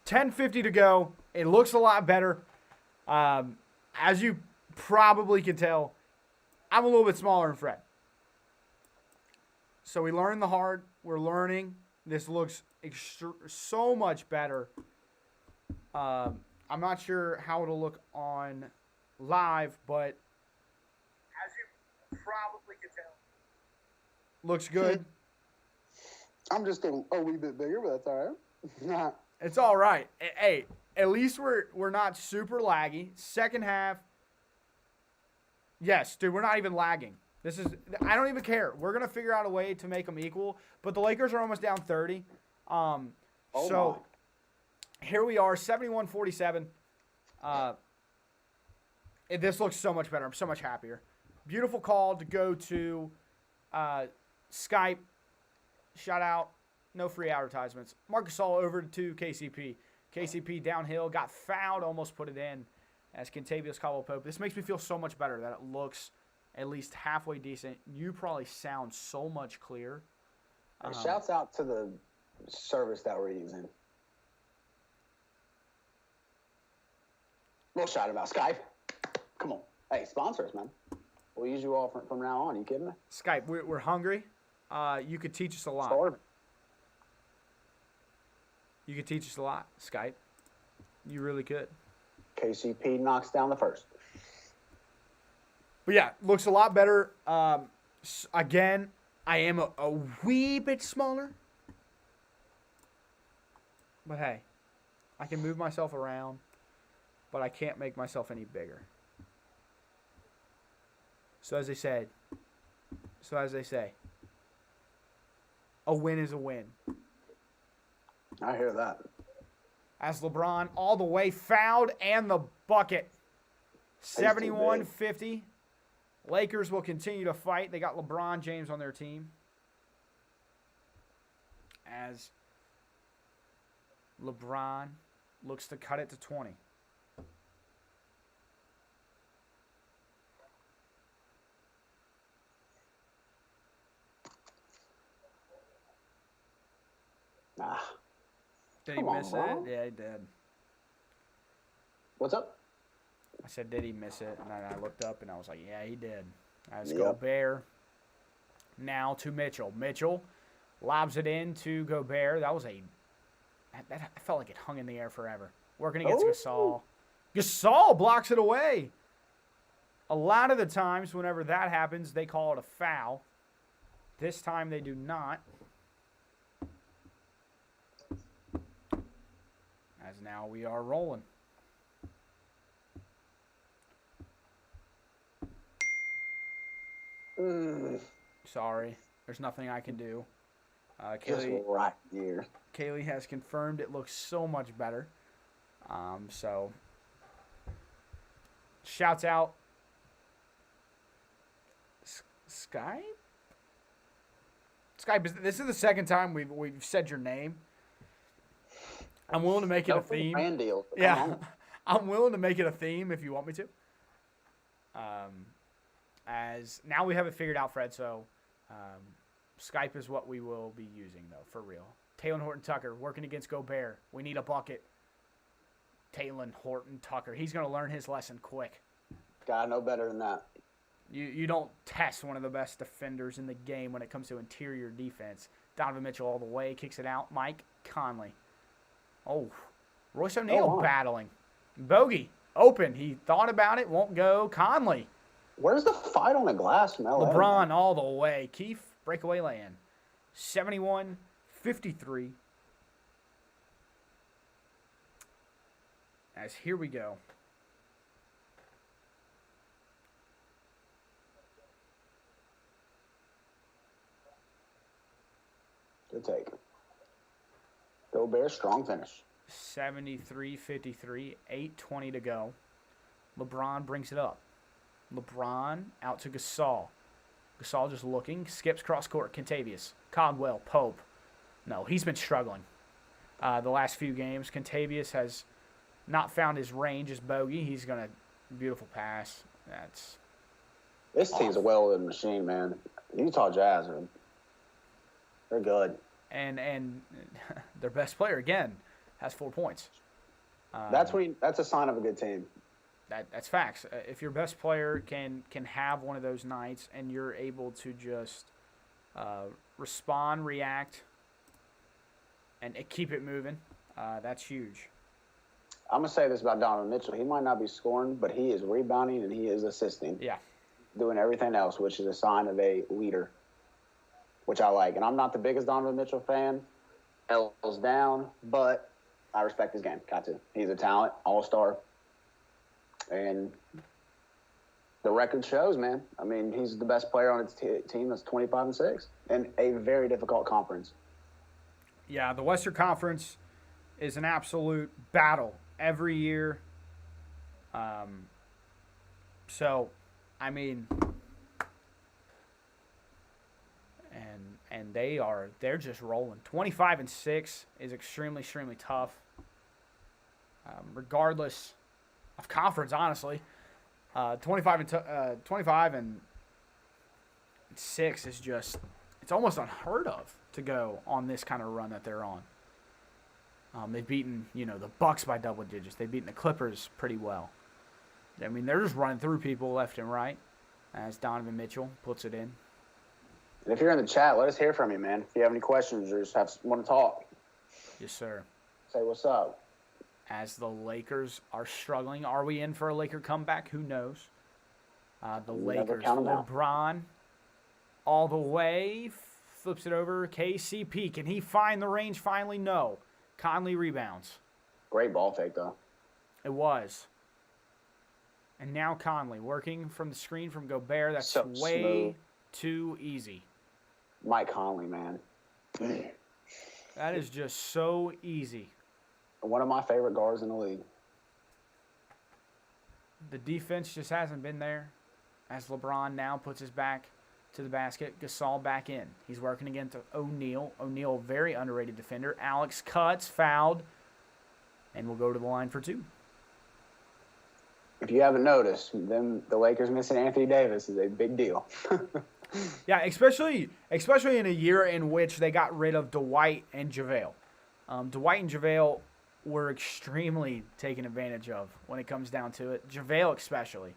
10:50 to go. It looks a lot better. As you probably can tell, I'm a little bit smaller than Fred. So we learned the hard. We're learning. This looks so much better. I'm not sure how it'll look on live, but as you probably can tell, looks good. I'm just a wee bit bigger, but that's all right. It's all right. Hey, at least we're not super laggy. Second half, yes, dude, we're not even lagging. I don't even care. We're gonna figure out a way to make them equal. But the Lakers are almost down 30. Here we are, 71-47. This looks so much better. I'm so much happier. Beautiful call to go to Skype. Shout out. No free advertisements. Marc Gasol over to KCP. KCP downhill, got fouled, almost put it in as Kentavious Caldwell-Pope. This makes me feel so much better that it looks at least halfway decent. You probably sound so much clearer. Shouts out to the service that we're using. Little shout about Skype. Come on. Hey, sponsors, man. We'll use you all from now on. You kidding me? Skype, we're hungry. You could teach us a lot. Starving. You could teach us a lot, Skype. You really could. KCP knocks down the first. But yeah, looks a lot better. Again, I am a wee bit smaller. But hey, I can move myself around, but I can't make myself any bigger. So as they say, a win is a win. I hear that. As LeBron all the way fouled and the bucket. 71-50. Lakers will continue to fight. They got LeBron James on their team. As LeBron looks to cut it to 20. Did he miss it? Yeah, he did. What's up? I said, did he miss it? And then I looked up and I was like, yeah, he did. As Gobert now to Mitchell. Mitchell lobs it in to Gobert. That felt like it hung in the air forever. Working against Gasol. Gasol blocks it away. A lot of the times whenever that happens, they call it a foul. This time they do not. As now we are rolling. Sorry. There's nothing I can do. Kaylee has confirmed it looks so much better. So, shouts out. Skype? Skype, this is the second time we've said your name. I'm willing to make it a theme. Brand deal. Yeah, I'm willing to make it a theme if you want me to. As now we have it figured out, Fred. So Skype is what we will be using, though, for real. Talen Horton-Tucker working against Gobert. We need a bucket. Talen Horton-Tucker. He's going to learn his lesson quick. Gotta know better than that. You don't test one of the best defenders in the game when it comes to interior defense. Donovan Mitchell all the way, kicks it out. Mike Conley. Oh, Royce O'Neal battling. Bogey, open. He thought about it, won't go. Conley. Where's the fight on the glass from LA? LeBron all the way. Keefe, breakaway land. 71-53. As here we go. Good take. Gobert, strong finish. 73-53, 8:20 to go. LeBron brings it up. LeBron out to Gasol. Gasol just looking, skips cross court. Kentavious, Caldwell, Pope. No, he's been struggling the last few games. Kentavious has not found his range as Bogey. He's going to beautiful pass. This team's a well-oiled machine, man. Utah Jazz they're good. And their best player again, has 4 points. That's a sign of a good team. That's facts. If your best player can have one of those nights and you're able to just respond, react, and keep it moving, that's huge. I'm going to say this about Donovan Mitchell. He might not be scoring, but he is rebounding and he is assisting. Yeah. Doing everything else, which is a sign of a leader, which I like. And I'm not the biggest Donovan Mitchell fan. L's down, but I respect his game. Got to. He's a talent, all-star. And the record shows, man. I mean, he's the best player on his team that's 25-6 in a very difficult conference. Yeah, the Western Conference is an absolute battle every year. So, I mean, and they're just rolling. 25-6 is extremely, extremely tough. Regardless of conference, honestly, 25-6 is just, it's almost unheard of to go on this kind of run that they're on. They've beaten, the Bucks by double digits. They've beaten the Clippers pretty well. I mean, they're just running through people left and right as Donovan Mitchell puts it in. And if you're in the chat, let us hear from you, man. If you have any questions or just want to talk. Yes, sir. Say what's up. As the Lakers are struggling, are we in for a Laker comeback? Who knows? The Lakers, LeBron, all the way, flips it over. KCP, can he find the range finally? No. Conley rebounds. Great ball fake, though. It was. And now Conley working from the screen from Gobert. That's so way smooth. Too easy. Mike Conley, man. That is just so easy. One of my favorite guards in the league. The defense just hasn't been there as LeBron now puts his back to the basket. Gasol back in. He's working against O'Neal. O'Neal, very underrated defender. Alex cuts, fouled, and will go to the line for 2. If you haven't noticed, the Lakers missing Anthony Davis is a big deal. Yeah, especially in a year in which they got rid of Dwight and JaVale. Dwight and JaVale were extremely taken advantage of when it comes down to it. JaVale especially.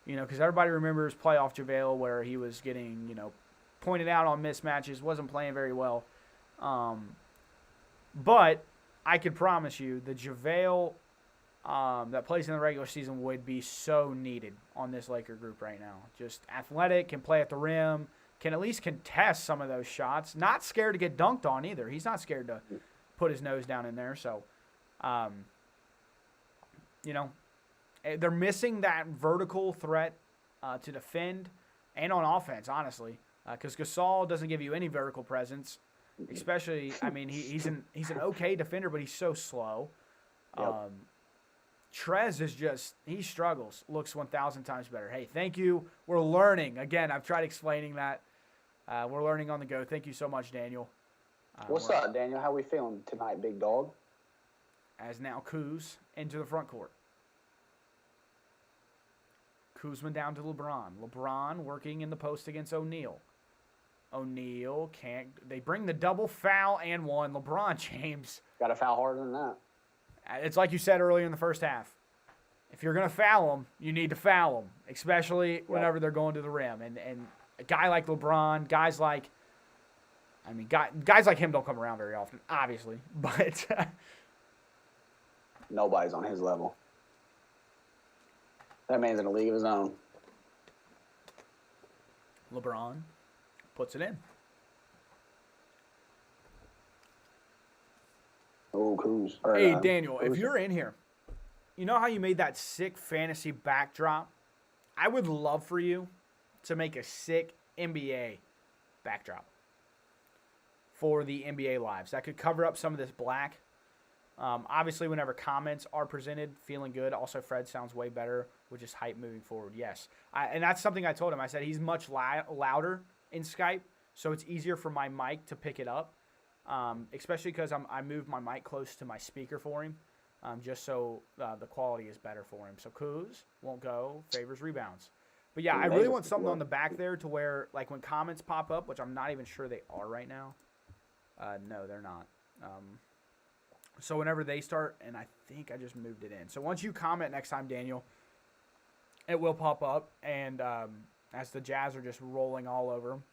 Because everybody remembers playoff JaVale where he was getting, pointed out on mismatches, wasn't playing very well. But I could promise you the JaVale that plays in the regular season would be so needed on this Laker group right now. Just athletic, can play at the rim, can at least contest some of those shots. Not scared to get dunked on either. He's not scared to put his nose down in there. So, they're missing that vertical threat to defend and on offense, honestly, because Gasol doesn't give you any vertical presence. Especially, I mean, he's an okay defender, but he's so slow. Yep. Trez is just, he struggles. Looks 1,000 times better. Hey, thank you. We're learning. Again, I've tried explaining that. We're learning on the go. Thank you so much, Daniel. What's up, Daniel? How we feeling tonight, big dog? As now Kuz into the front court. Kuzma down to LeBron. LeBron working in the post against O'Neal. O'Neal can't. They bring the double foul and one. LeBron James. Got to foul harder than that. It's like you said earlier in the first half. If you're going to foul them, you need to foul them, especially whenever they're going to the rim. And a guy like LeBron, guys like him don't come around very often, obviously. But nobody's on his level. That man's in a league of his own. LeBron puts it in. Oh, Kuz. Hey, Daniel, if you're in here, you know how you made that sick fantasy backdrop? I would love for you to make a sick NBA backdrop for the NBA Lives. That could cover up some of this black. Obviously, whenever comments are presented, feeling good. Also, Fred sounds way better, which is hype moving forward. Yes. And that's something I told him. I said he's much louder in Skype, so it's easier for my mic to pick it up. Especially because I moved my mic close to my speaker for him, just so the quality is better for him. So Kuz won't go, favors rebounds. But yeah, I really want something on the back there to where, like, when comments pop up, which I'm not even sure they are right now. No, they're not. So whenever they start, and I think I just moved it in. So once you comment next time, Daniel, it will pop up, and as the Jazz are just rolling all over them.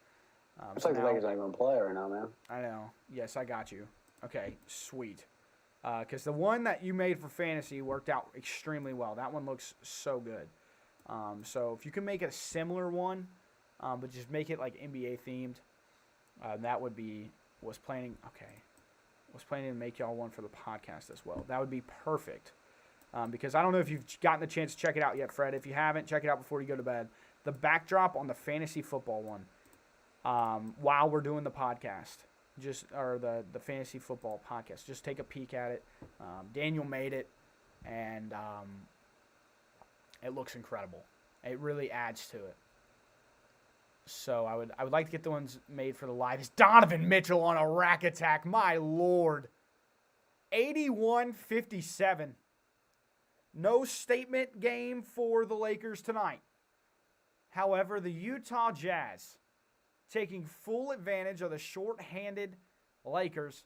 It's like the Lakers aren't even play right now, man. I know. Yes, I got you. Okay, sweet. Because the one that you made for fantasy worked out extremely well. That one looks so good. So if you can make a similar one, but just make it like NBA themed, that would be was planning to make y'all one for the podcast as well. That would be perfect. Because I don't know if you've gotten the chance to check it out yet, Fred. If you haven't, check it out before you go to bed. The backdrop on the fantasy football one, while we're doing the podcast, the fantasy football podcast, just take a peek at it. Daniel made it, and it looks incredible. It really adds to it. So I would like to get the ones made for the live. It's Donovan Mitchell on a rack attack. My Lord. 81-57. No statement game for the Lakers tonight. However, the Utah Jazz taking full advantage of the short-handed Lakers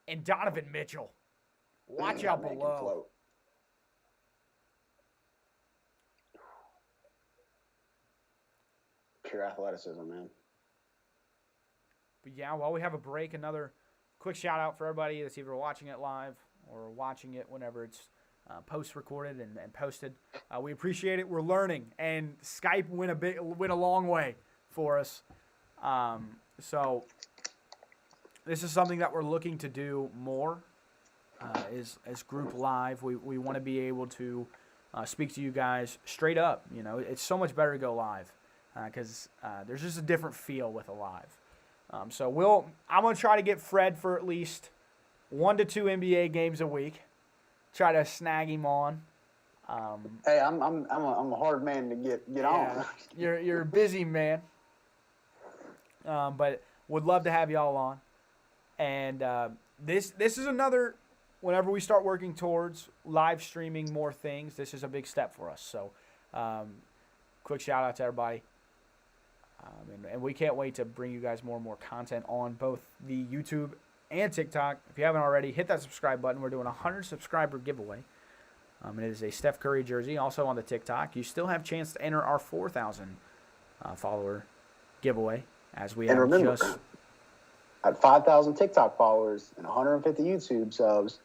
and Donovan Mitchell. Watch out below. Pure athleticism, man. But yeah, while we have a break, another quick shout out for everybody that's either watching it live or watching it whenever it's post-recorded and posted. We appreciate it. We're learning, and Skype went a long way for us. So this is something that we're looking to do more as group live. We want to be able to speak to you guys straight up. You know, it's so much better to go live because there's just a different feel with a live. So I'm gonna try to get Fred for at least 1 to 2 NBA games a week. Try to snag him on. Hey, I'm a hard man to get on. You're a busy man. But would love to have y'all on. And this is another. Whenever we start working towards live streaming more things, this is a big step for us. So, quick shout out to everybody. And we can't wait to bring you guys more and more content on both the YouTube and TikTok. If you haven't already, hit that subscribe button. We're doing a 100 subscriber giveaway. And it is a Steph Curry jersey. Also on the TikTok, you still have a chance to enter our 4,000 follower giveaway. As we have remember, just at 5,000 TikTok followers and 150 YouTube subs,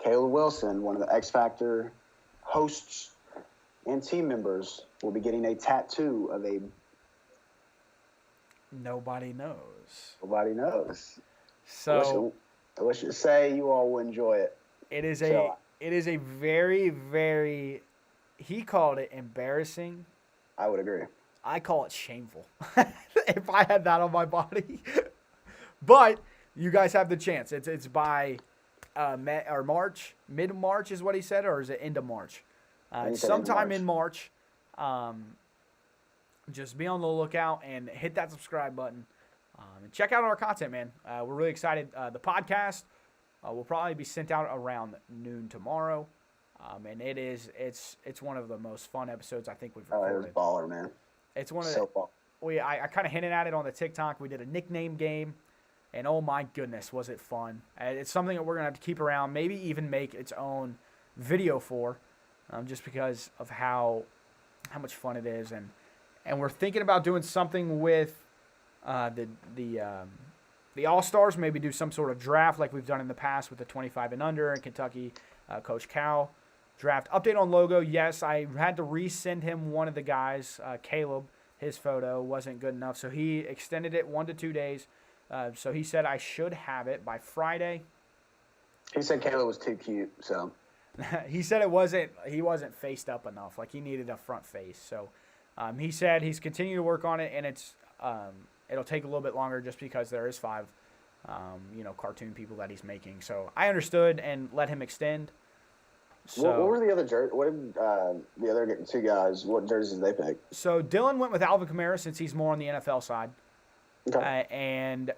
Caleb Wilson, one of the X Factor hosts and team members, will be getting a tattoo of a. Nobody knows. Nobody knows. So let's just say you all will enjoy it. It is a very, very. He called it embarrassing. I would agree. I call it shameful. If I had that on my body. But you guys have the chance. It's by March, mid-March is what he said, or is it end of March? Sometime in March. Just be on the lookout and hit that subscribe button. And check out our content, man. We're really excited. The podcast will probably be sent out around noon tomorrow. And it's one of the most fun episodes I think we've recorded. Oh, it was baller, man. It's one of so fun. I kind of hinted at it on the TikTok. We did a nickname game, and oh my goodness, was it fun. It's something that we're going to have to keep around, maybe even make its own video for, just because of how much fun it is. And we're thinking about doing something with the All-Stars, maybe do some sort of draft like we've done in the past with the 25 and under and Kentucky Coach Cal draft. Update on logo, yes, I had to resend him one of the guys, Caleb. His photo wasn't good enough, so he extended it 1 to 2 days. So he said I should have it by Friday. He said Caleb was too cute, so. He said he wasn't faced up enough, like he needed a front face. So he said he's continuing to work on it, and it'll take a little bit longer just because there is 5 cartoon people that he's making. So I understood and let him extend. So, what were the other jerseys? What did the other 2 guys? What jerseys did they pick? So Dylan went with Alvin Kamara since he's more on the NFL side, okay. And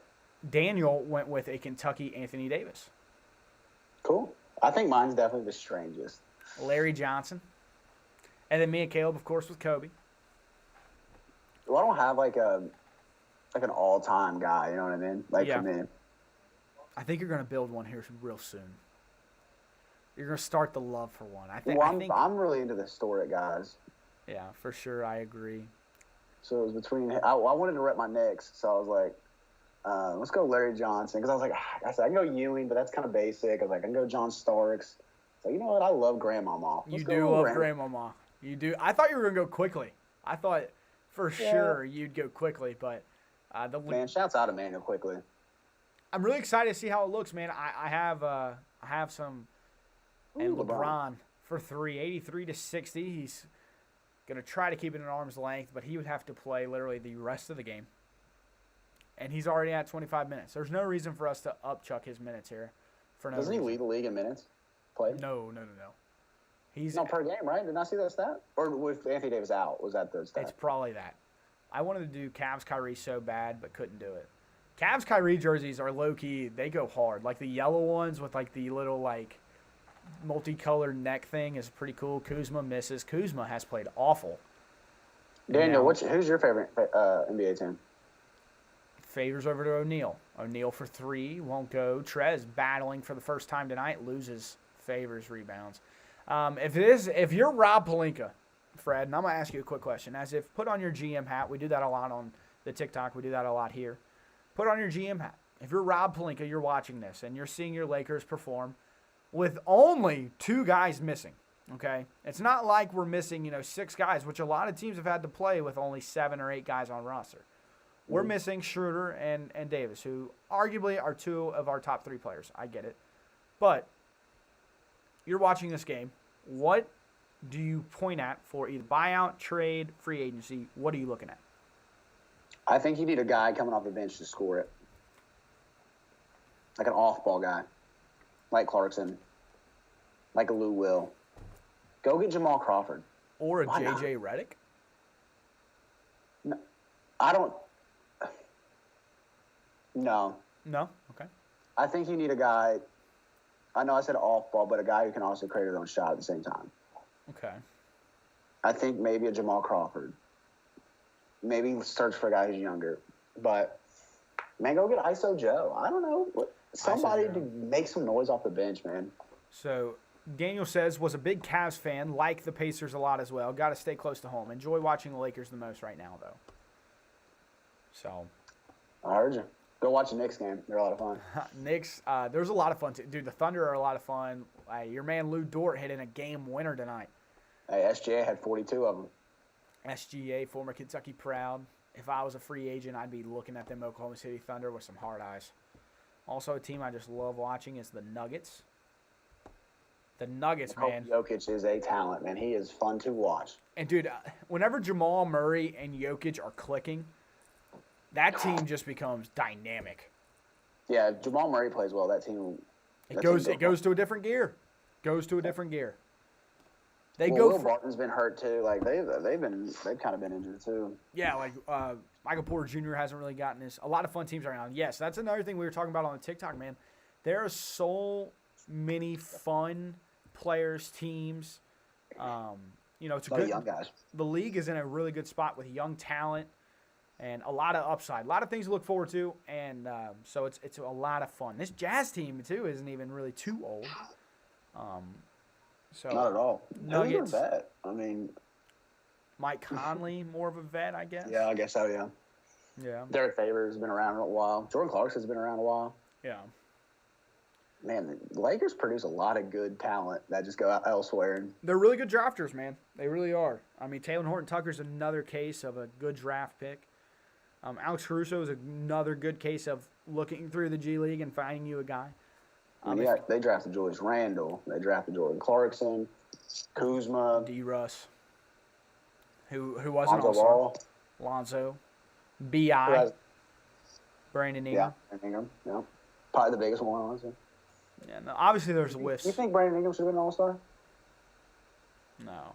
Daniel went with a Kentucky Anthony Davis. Cool. I think mine's definitely the strangest. Larry Johnson, and then me and Caleb, of course, with Kobe. Well, I don't have like an all-time guy. You know what I mean? For me. I think you're going to build one here real soon. You're going to start the love for one. Well, I'm really into the historic guys. Yeah, for sure. I agree. So it was between. I wanted to rep my Knicks, so I was like, let's go Larry Johnson, because I was like, I said I can go Ewing, but that's kind of basic. I was like, I can go John Starks. So you know what? I love Grandmama. You do love Grandmama. You do. I thought you were going to go quickly. I thought for sure you'd go quickly, but man, shouts out Emmanuel quickly. I'm really excited to see how it looks, man. I have some. And LeBron for 3, 83 to 60. He's going to try to keep it at arm's length, but he would have to play literally the rest of the game. And he's already at 25 minutes. There's no reason for us to upchuck his minutes here. Doesn't he lead the league in minutes played? No. He's not per game, right? Did I see that stat? Or with Anthony Davis out, was that the stat? It's probably that. I wanted to do Cavs Kyrie so bad, but couldn't do it. Cavs Kyrie jerseys are low-key. They go hard. Like the yellow ones with like the little like multicolored neck thing is pretty cool. Kuzma misses. Kuzma has played awful. Daniel, who's your favorite NBA team? Favors over to O'Neal. O'Neal for 3, won't go. Trez battling for the first time tonight, loses. Favors rebounds. If you're Rob Pelinka, Fred, and I'm gonna ask you a quick question. As if put on your GM hat. We do that a lot on the TikTok. We do that a lot here. Put on your GM hat. If you're Rob Pelinka, you're watching this and you're seeing your Lakers perform with only 2 guys missing, okay? It's not like we're missing, 6 guys, which a lot of teams have had to play with only 7 or 8 guys on roster. We're missing Schroeder and Davis, who arguably are 2 of our top 3 players. I get it. But you're watching this game. What do you point at for either buyout, trade, free agency? What are you looking at? I think you need a guy coming off the bench to score it. Like an off-ball guy. Like Clarkson. Like a Lou Will. Go get Jamal Crawford. Or a J.J. Redick? No, I don't. No. No? Okay. I think you need a guy. I know I said off-ball, but a guy who can also create his own shot at the same time. Okay. I think maybe a Jamal Crawford. Maybe search for a guy who's younger. But, man, go get ISO Joe. I don't know. Somebody to make some noise off the bench, man. So, Daniel says, was a big Cavs fan, like the Pacers a lot as well. Got to stay close to home. Enjoy watching the Lakers the most right now, though. So. I heard you. Go watch the Knicks game. They're a lot of fun. Knicks, there's a lot of fun. Dude, the Thunder are a lot of fun. Your man Lou Dort hit in a game winner tonight. Hey, SGA had 42 of them. SGA, former Kentucky Proud. If I was a free agent, I'd be looking at them Oklahoma City Thunder with some hard eyes. Also, a team I just love watching is the Nuggets. The Nuggets, man. Jokic is a talent, man. He is fun to watch. And, dude, whenever Jamal Murray and Jokic are clicking, that team just becomes dynamic. Yeah, if Jamal Murray plays well, that team. It goes to a different gear. Goes to a different gear. Will Barton's been hurt too. Like they've kind of been injured too. Yeah, like Michael Porter Jr. hasn't really gotten this. A lot of fun teams right now. Yes, that's another thing we were talking about on the TikTok, man. There are so many fun players, teams. It's a good young guys. The league is in a really good spot with young talent and a lot of upside, a lot of things to look forward to, and so it's a lot of fun. This Jazz team too isn't even really too old. So not at all. Nuggets. Who's a vet? I mean, Mike Conley, more of a vet, I guess. Yeah, I guess so. Yeah. Yeah. Derek Favors has been around a while. Jordan Clarkson's been around a while. Yeah. Man, the Lakers produce a lot of good talent that just go out elsewhere. They're really good drafters, man. They really are. I mean, Taylor Horton-Tucker's another case of a good draft pick. Alex Caruso is another good case of looking through the G League and finding you a guy. They drafted Julius Randle. They drafted Jordan Clarkson, Kuzma, D. Russ, who wasn't also Lonzo, B.I., Brandon Ingram. Yeah, Brandon Ingram. Yeah, probably the biggest one, honestly. Yeah, no, obviously there's a whiff. You think Brandon Ingram should have been an All-Star? No.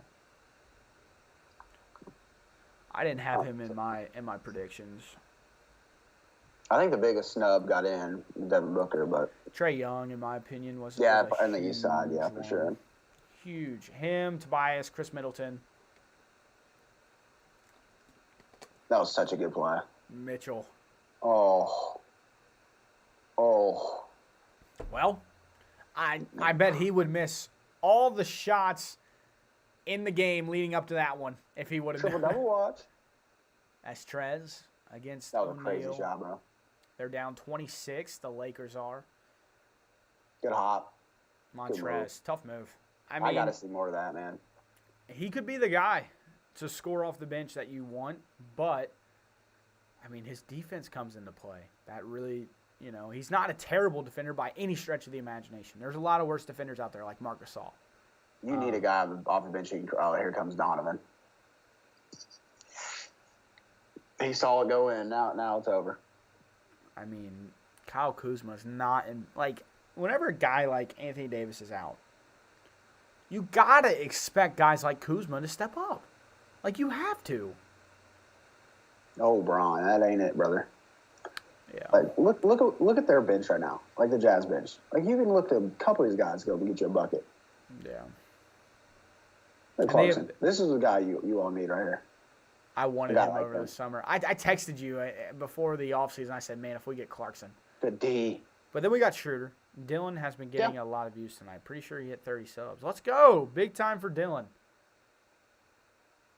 I didn't have him in my predictions. I think the biggest snub got in Devin Booker, but Trae Young, in my opinion, was on the East side, for sure. Huge. Him, Tobias, Chris Middleton. That was such a good play. Mitchell. Oh. Well, I bet he would miss all the shots in the game leading up to that one if he would have Triple done double watch. That's Trez against That was a crazy O'Neal. shot, bro. They're down 26. The Lakers are. Good hop. Montrez, tough move. I I mean, got to see more of that, man. he could be the guy to score off the bench that you want, but I mean, his defense comes into play. That really, he's not a terrible defender by any stretch of the imagination. There's a lot of worse defenders out there, like Marc Gasol. You need a guy off the bench. Oh, here comes Donovan. He saw it go in. Now it's over. I mean, Kyle Kuzma's not in. Like, whenever a guy like Anthony Davis is out, you gotta expect guys like Kuzma to step up. Like, you have to. Oh, Bron, that ain't it, brother. Yeah. Like, look at their bench right now, like the Jazz bench. Like, you can look at a couple of these guys go to get you a bucket. Yeah. Like Clarkson, this is the guy you all need right here. I wanted him over the summer. I texted you before the offseason. I said, man, if we get Clarkson. The D. But then we got Schroeder. Dylan has been getting a lot of views tonight. Pretty sure he hit 30 subs. Let's go. Big time for Dylan.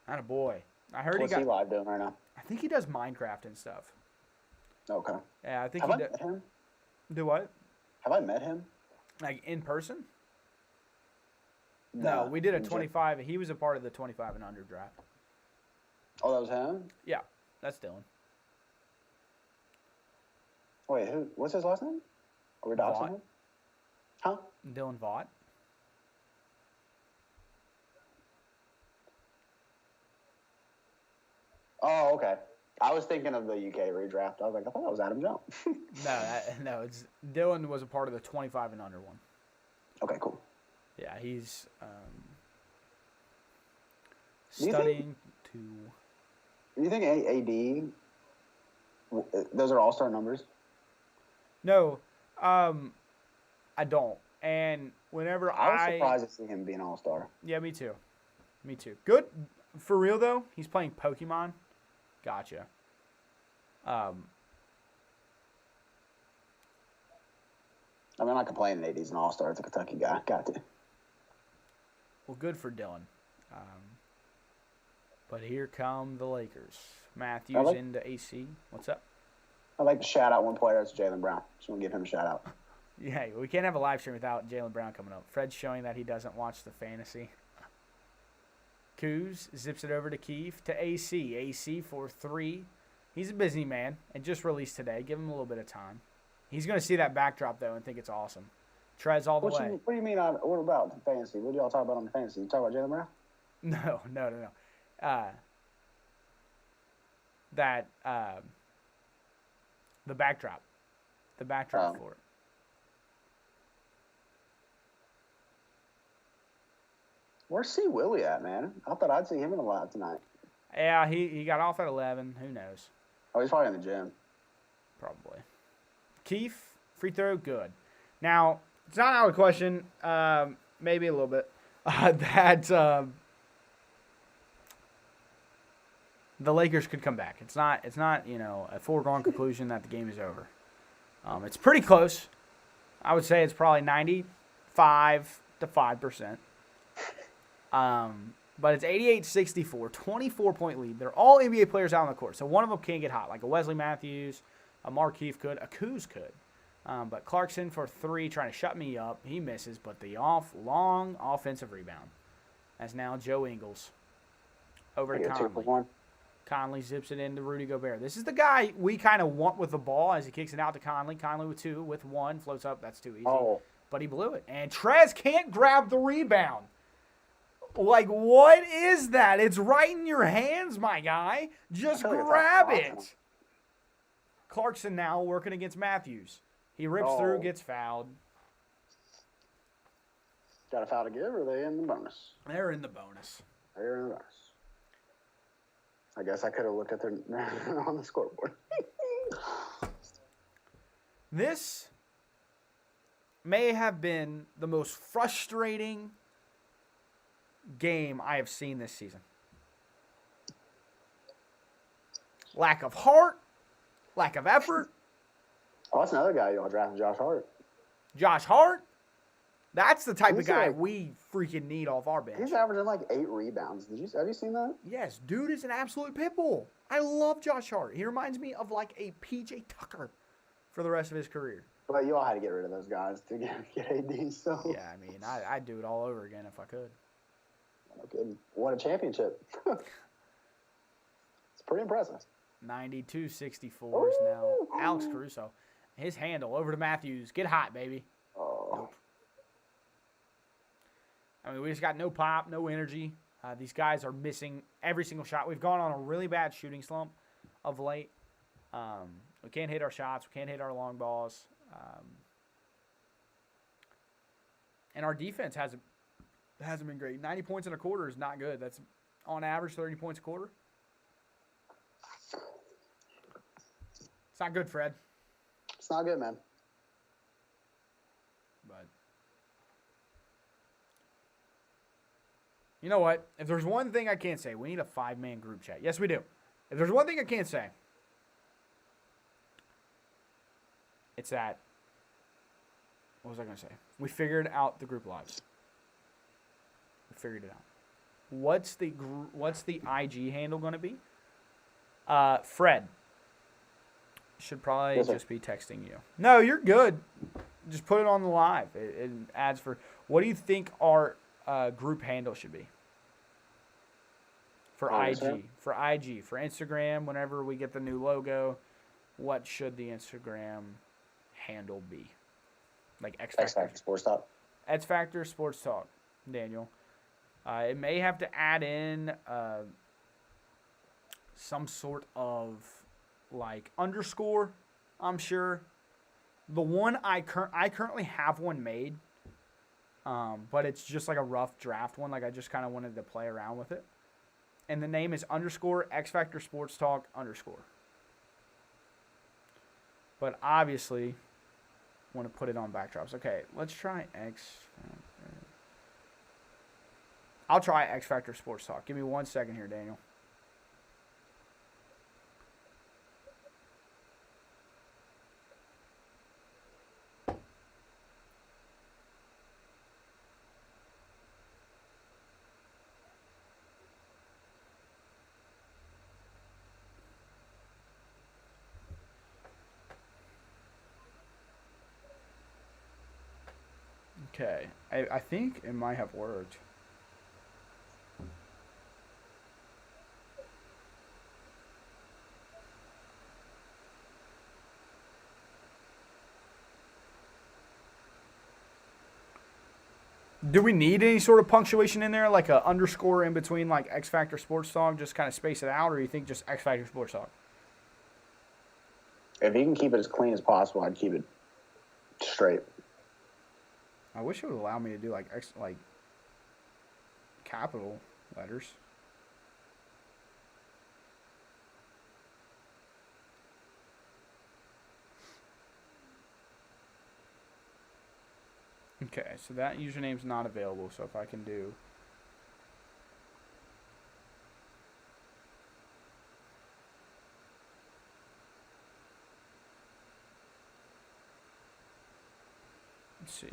Attaboy. I heard What's he live doing right now? I think he does Minecraft and stuff. Okay. Yeah, I think Have he I does. met him? Do what? Have I met him? Like, in person? No, we did a 25. He was a part of the 25 and under draft. Oh, that was him? Yeah, that's Dylan. Wait, who? What's his last name? Are we doxing him? Huh? Dylan Vaught. Oh, okay. I was thinking of the UK redraft. I was like, I thought that was Adam Jones. No, it's Dylan was a part of the 25 and under one. Okay, cool. Yeah, he's studying to. Do you think AD? Those are all-star numbers. No, I don't. And whenever I was surprised to see him be an all-star. Yeah, me too. Me too. Good for real though. He's playing Pokemon. Gotcha. I mean, I'm not complaining. AD's an all-star. It's a Kentucky guy. Got to. Well, good for Dylan. But here come the Lakers. Matthews into AC. What's up? I'd like to shout out one player. That's Jaylen Brown. Just want to give him a shout out. Yeah, we can't have a live stream without Jaylen Brown coming up. Fred's showing that he doesn't watch the fantasy. Kuz zips it over to Keefe to AC. AC for 3. He's a busy man and just released today. Give him a little bit of time. He's going to see that backdrop, though, and think it's awesome. Trez all the way. What do you mean? What about the fantasy? What do y'all talk about on the fantasy? You talk about Jaylen Brown? No. The backdrop. The backdrop for it. Where's C. Willie at, man? I thought I'd see him in the live tonight. Yeah, he got off at 11. Who knows? Oh, he's probably in the gym. Probably. Keefe, free throw, good. Now, it's not out of question, maybe a little bit, that the Lakers could come back. It's not a foregone conclusion that the game is over. It's pretty close. I would say it's probably 95 to 5%. But it's 88-64, 24-point lead. They're all NBA players out on the court, so one of them can't get hot, like a Wesley Matthews, a Markieff could, a Kuz could. But Clarkson for 3, trying to shut me up. He misses, but the long offensive rebound. As now Joe Ingles over to Conley. Conley zips it into Rudy Gobert. This is the guy we kind of want with the ball as he kicks it out to Conley. Conley with 2, with 1, floats up. That's too easy. Oh. But he blew it. And Trez can't grab the rebound. Like, what is that? It's right in your hands, my guy. Just grab it. Clarkson now working against Matthews. He rips through, gets fouled. Got a foul to give, or are they in the bonus? They're in the bonus. They're in the bonus. I guess I could have looked at their on the scoreboard. This may have been the most frustrating game I have seen this season. Lack of heart, lack of effort. Oh, that's another guy y'all drafted, Josh Hart. Josh Hart, that's the type He's of guy like- we freaking need off our bench. He's averaging like 8 rebounds. Have you seen that? Yes, dude is an absolute pit bull. I love Josh Hart. He reminds me of like a PJ Tucker for the rest of his career. But you all had to get rid of those guys to get AD. So Yeah, I mean, I'd do it all over again if I could. no kidding. Won a championship. It's pretty impressive. 92-64 is now Ooh. Alex Caruso. His handle over to Matthews. Get hot, baby. Oh, Nope. I mean, we just got no pop, no energy. These guys are missing every single shot. We've gone on a really bad shooting slump of late. We can't hit our shots. We can't hit our long balls. And our defense hasn't been great. 90 points in a quarter is not good. That's on average 30 points a quarter. It's not good, Fred. it's not good, man. But you know what? If there's one thing I can't say, we need a 5-man group chat. Yes, we do. If there's one thing I can't say, it's that. What was I going to say? We figured out the group lives. We figured it out. What's the IG handle going to be? Fred should probably Yes, sir. just be texting you. No, you're good. Just put it on the live. It adds for. What do you think our group handle should be? For On IG, Instagram? for Instagram. Whenever we get the new logo, what should the Instagram handle be? Like X X Factor. Factor Sports Talk. X Factor Sports Talk, Daniel. It may have to add in some sort of like underscore, I'm sure. The one I currently have one made, but it's just like a rough draft one. Like I just kind of wanted to play around with it. And the name is _ X Factor Sports Talk _. But obviously, want to put it on backdrops. Okay, let's try X Factor. I'll try X Factor Sports Talk. Give me 1 second here, Daniel. Okay, I think it might have worked. Do we need any sort of punctuation in there, like a underscore in between, like X Factor Sports Talk, just kind of space it out, or you think just X Factor Sports Talk? If you can keep it as clean as possible, I'd keep it straight. I wish it would allow me to do like capital letters. Okay, so that username's not available. So if I can do let's see.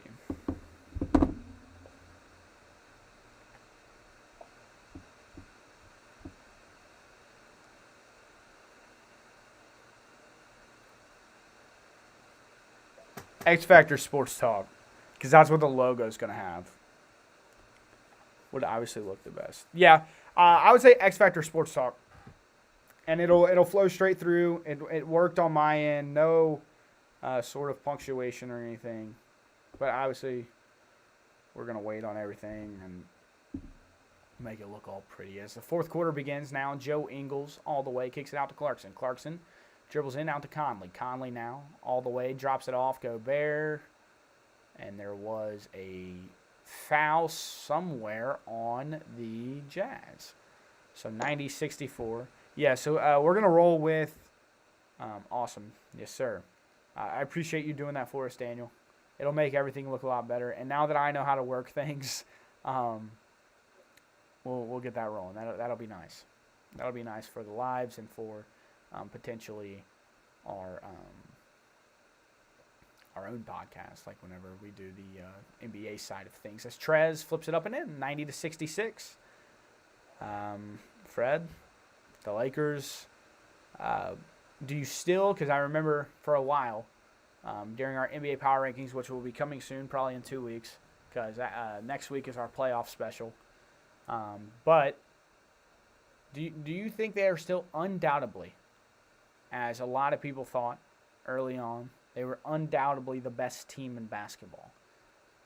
X Factor Sports Talk, because that's what the logo is going to have. Would obviously look the best. Yeah, I would say X Factor Sports Talk, and it'll flow straight through. It worked on my end, no sort of punctuation or anything, but obviously we're gonna wait on everything and make it look all pretty. As the fourth quarter begins now, Joe Ingles all the way kicks it out to Clarkson. Clarkson dribbles in out to Conley. Conley now all the way drops it off. Gobert, and there was a foul somewhere on the Jazz. So 90-64. Yeah, so we're going to roll with awesome. Yes, sir. I appreciate you doing that for us, Daniel. It'll make everything look a lot better. And now that I know how to work things, we'll get that rolling. That'll be nice. That'll be nice for the lives and for potentially our our own podcast, like whenever we do the NBA side of things. As Trez flips it up and in, 90-66. Fred, the Lakers. Do you still? Because I remember for a while during our NBA Power Rankings, which will be coming soon, probably in 2 weeks, because next week is our playoff special. But do you think they are still undoubtedly, as a lot of people thought early on, they were undoubtedly the best team in basketball?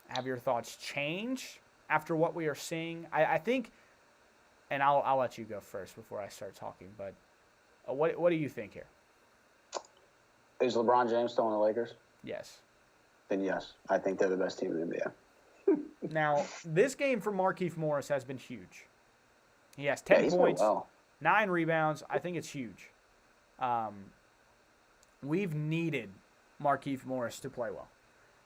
Have your thoughts changed after what we are seeing? I think, and I'll let you go first before I start talking, but what do you think here? Is LeBron James still in the Lakers? Yes. Then yes, I think they're the best team in the NBA. Now, this game for Markieff Morris has been huge. He has 10 points, 9 rebounds. I think it's huge. We've needed Markieff Morris to play well.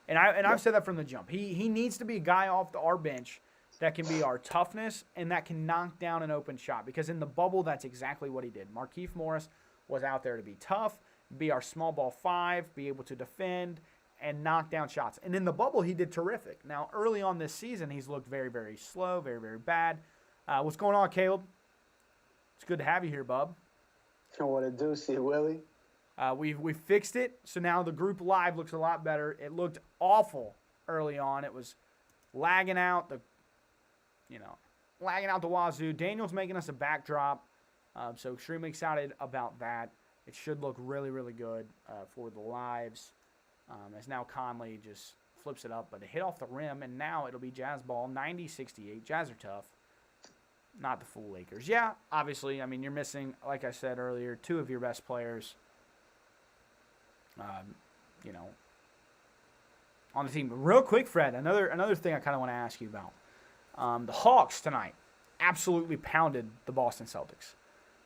And I've said that from the jump. He needs to be a guy off our bench that can be our toughness and that can knock down an open shot. Because in the bubble, that's exactly what he did. Markieff Morris was out there to be tough, be our small ball 5, be able to defend, and knock down shots. And in the bubble, he did terrific. Now, early on this season, he's looked very, very slow, very, very bad. What's going on, Caleb? It's good to have you here, bub. What it do, see Willie? We fixed it, so now the group live looks a lot better. It looked awful early on. It was lagging out the wazoo. Daniel's making us a backdrop, so extremely excited about that. It should look really, really good for the lives. As now Conley just flips it up, but it hit off the rim, and now it'll be Jazz ball, 90-68. Jazz are tough. Not the full Lakers. Yeah, obviously, I mean, you're missing, like I said earlier, 2 of your best players, on the team. Real quick, Fred, another thing I kind of want to ask you about. The Hawks tonight absolutely pounded the Boston Celtics.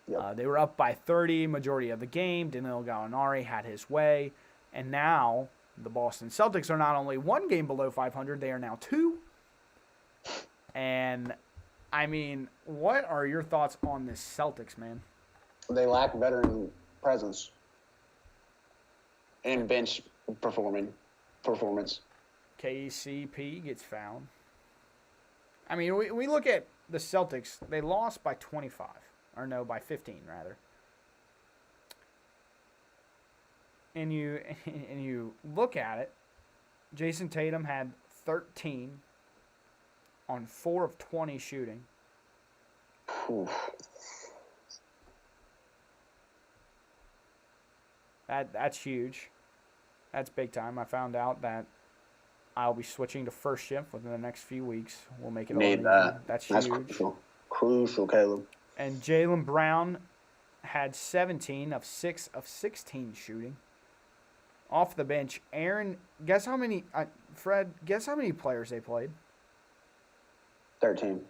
Yep. They were up by 30 majority of the game. Danilo Gallinari had his way. And now the Boston Celtics are not only 1 game below 500, they are now 2. And, I mean, what are your thoughts on this Celtics, man? They lack veteran presence and bench performance. KCP gets found. I mean, we look at the Celtics. They lost by 25. Or no, by 15, rather. And you look at it, Jason Tatum had 13 on 4 of 20 shooting. Oof. That's huge. That's big time. I found out that I'll be switching to first shift within the next few weeks. We'll make it Need that. That's huge. That's Crucial, Caleb. And Jaylen Brown had 17 of 6 of 16 shooting. Off the bench, Aaron, guess how many, Fred, guess how many players they played? 13.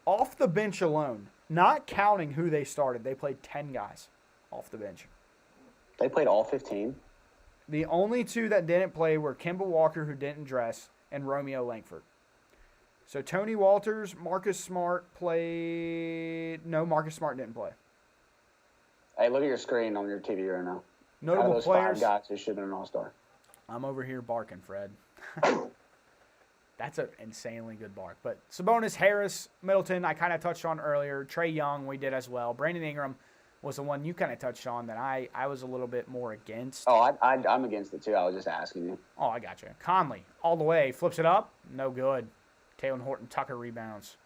Off the bench alone, not counting who they started, they played 10 guys off the bench. They played all 15? The only 2 that didn't play were Kemba Walker, who didn't dress, and Romeo Langford. So Tony Walters, Marcus Smart played. No, Marcus Smart didn't play. Hey, look at your screen on your TV right now. Notable those players. 5 guys who should have been an all-star. I'm over here barking, Fred. That's an insanely good bark. But Sabonis, Harris, Middleton, I kind of touched on earlier. Trae Young, we did as well. Brandon Ingram was the one you kind of touched on that I was a little bit more against. Oh, I'm against it too. I was just asking you. Oh, I got you. Conley, all the way, flips it up, no good. Taylor Horton-Tucker rebounds.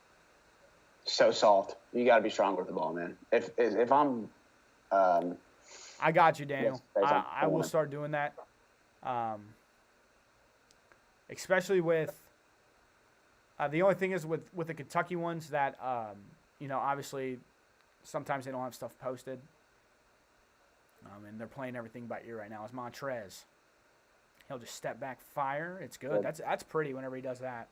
So soft. You got to be strong with the ball, man. If I'm I got you, Daniel. Yes, I will start doing that. Especially with the only thing is with the Kentucky ones that obviously sometimes they don't have stuff posted. And they're playing everything by ear right now. It's Montrez. He'll just step back, fire. It's good. That's pretty whenever he does that.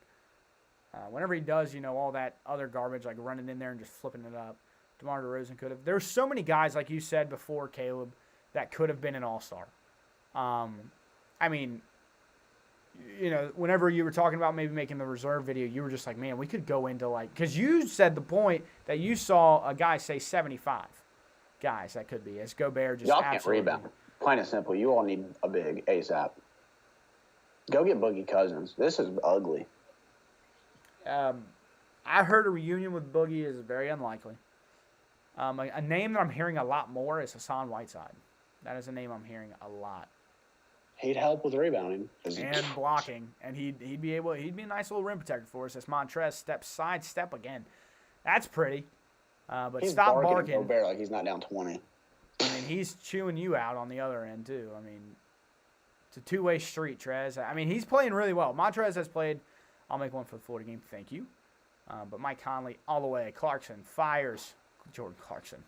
Whenever he does, all that other garbage like running in there and just flipping it up. DeMar DeRozan could have. There's so many guys, like you said before, Caleb, that could have been an all-star. I mean, whenever you were talking about maybe making the reserve video, you were just like, man, we could go into because you said the point that you saw a guy say 75 guys that could be. As Gobert just y'all absolutely. Can't rebound. Plain and simple, you all need a big ASAP. Go get Boogie Cousins. This is ugly. I heard a reunion with Boogie is very unlikely. A name that I'm hearing a lot more is Hassan Whiteside. That is a name I'm hearing a lot. He'd help with rebounding And blocking, and he'd be a nice little rim protector for us as Montrez sidestep again. That's pretty. But he's stop barking. barking. Gobert like he's not down 20. I mean, he's chewing you out on the other end too. I mean, it's a two-way street, Trez. I mean, he's playing really well. Montrez has played. I'll make one for the Florida game. Thank you. But Mike Conley all the way. Clarkson fires Jordan Clarkson.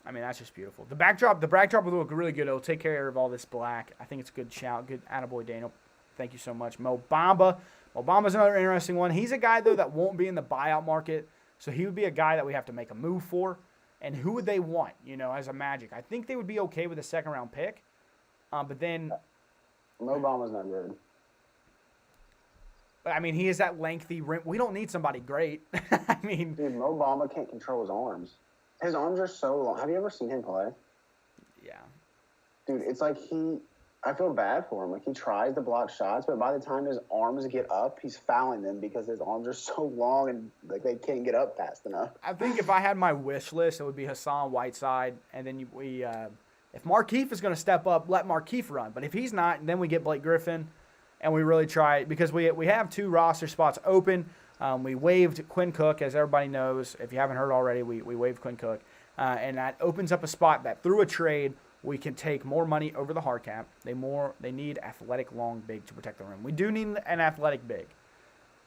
I mean, that's just beautiful. The backdrop will look really good. It'll take care of all this black. I think it's a good shout. Good attaboy, Daniel. Thank you so much. Mo Bamba. Mo Bamba's another interesting one. He's a guy, though, that won't be in the buyout market. So he would be a guy that we have to make a move for. And who would they want, as a Magic? I think they would be okay with a second-round pick. But then... Mo Bamba's not good. But, I mean, he is that lengthy rim. We don't need somebody great. I mean... Dude, Mo Bamba can't control his arms. His arms are so long. Have you ever seen him play? Yeah. Dude, it's like I feel bad for him. Like, he tries to block shots, but by the time his arms get up, he's fouling them because his arms are so long and, like, they can't get up fast enough. I think if I had my wish list, it would be Hassan Whiteside, and then if Markieff is going to step up, let Markieff run. But if he's not, then we get Blake Griffin, and we really try, because we have 2 roster spots open. We waived Quinn Cook, as everybody knows. If you haven't heard already, we waived Quinn Cook. And that opens up a spot that through a trade, we can take more money over the hard cap. They need athletic long big to protect the rim. We do need an athletic big.